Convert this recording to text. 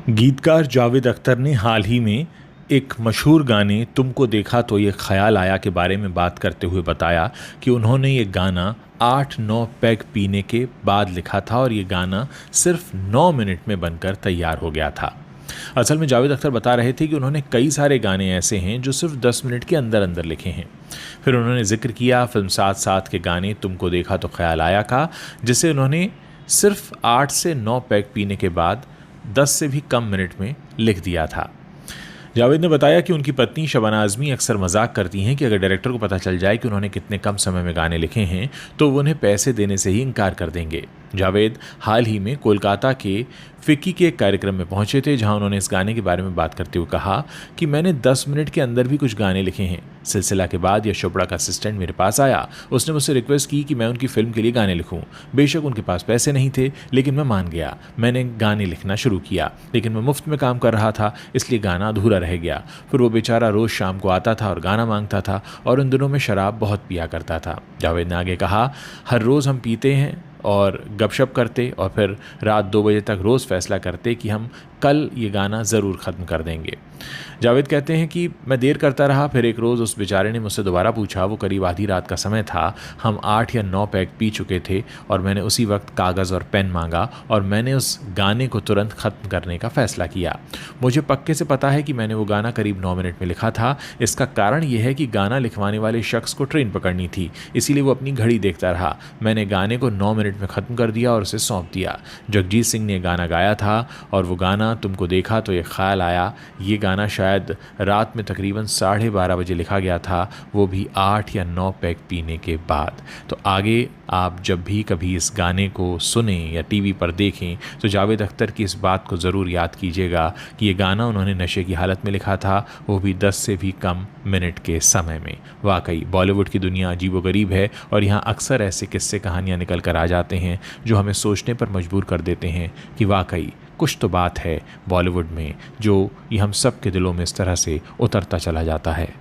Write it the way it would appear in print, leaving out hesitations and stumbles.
गीतकार जावेद अख्तर ने हाल ही में एक मशहूर गाने तुमको देखा तो ये ख्याल आया के बारे में बात करते हुए बताया कि उन्होंने ये गाना 8-9 पैग पीने के बाद लिखा था और ये गाना सिर्फ 9 मिनट में बनकर तैयार हो गया था। असल में जावेद अख्तर बता रहे थे कि उन्होंने कई सारे गाने ऐसे हैं जो सिर्फ 10 मिनट के अंदर अंदर लिखे हैं। फिर उन्होंने जिक्र किया फिल्म साथ साथ के गाने तुमको देखा तो ख्याल आया का, जिसे उन्होंने सिर्फ 8 से 9 पैग पीने के बाद 10 से भी कम मिनट में लिख दिया था। जावेद ने बताया कि उनकी पत्नी शबाना आज़मी अक्सर मजाक करती हैं कि अगर डायरेक्टर को पता चल जाए कि उन्होंने कितने कम समय में गाने लिखे हैं तो वो उन्हें पैसे देने से ही इनकार कर देंगे। जावेद हाल ही में कोलकाता के फिक्की के एक कार्यक्रम में पहुंचे थे, जहां उन्होंने इस गाने के बारे में बात करते हुए कहा कि मैंने 10 मिनट के अंदर भी कुछ गाने लिखे हैं। सिलसिला के बाद यश चोपड़ा का असिस्टेंट मेरे पास आया, उसने मुझसे रिक्वेस्ट की कि मैं उनकी फिल्म के लिए गाने लिखूं। बेशक उनके पास पैसे नहीं थे, लेकिन मैं मान गया। मैंने गाने लिखना शुरू किया, लेकिन मैं मुफ्त में काम कर रहा था, इसलिए गाना अधूरा रह गया। फिर वो बेचारा रोज़ शाम को आता था और गाना मांगता था, और उन दिनों में शराब बहुत पिया करता था। जावेद ने आगे कहा, हर रोज़ हम पीते हैं और गपशप करते और फिर रात 2 बजे तक रोज़ फैसला करते कि हम कल ये गाना ज़रूर ख़त्म कर देंगे। जावेद कहते हैं कि मैं देर करता रहा, फिर एक रोज़ उस बेचारे ने मुझसे दोबारा पूछा। वो करीब आधी रात का समय था, हम 8 या 9 पैग पी चुके थे और मैंने उसी वक्त कागज़ और पेन मांगा और मैंने उस गाने को तुरंत ख़त्म करने का फ़ैसला किया। मुझे पक्के से पता है कि मैंने वो गाना करीब 9 मिनट में लिखा था। इसका कारण यह है कि गाना लिखवाने वाले शख्स को ट्रेन पकड़नी थी, इसीलिए वो अपनी घड़ी देखता रहा। मैंने गाने को 9 मिनट में ख़त्म कर दिया और उसे सौंप दिया। जगजीत सिंह ने गाना गाया था और वो गाना तुमको देखा तो ये ख्याल आया, ये गाना शायद रात में तकरीबन 12:30 बजे लिखा गया था, वो भी 8 या 9 पैग पीने के बाद। तो आगे आप जब भी कभी इस गाने को सुने या टीवी पर देखें तो जावेद अख्तर की इस बात को ज़रूर याद कीजिएगा कि ये गाना उन्होंने नशे की हालत में लिखा था, वो भी 10 से भी कम मिनट के समय में। वाकई बॉलीवुड की दुनिया अजीबोगरीब है और यहाँ अक्सर ऐसे किस्से कहानियाँ निकल कर आ जाते हैं जो हमें सोचने पर मजबूर कर देते हैं कि वाकई कुछ तो बात है बॉलीवुड में, जो ये हम सब के दिलों में इस तरह से उतरता चला जाता है।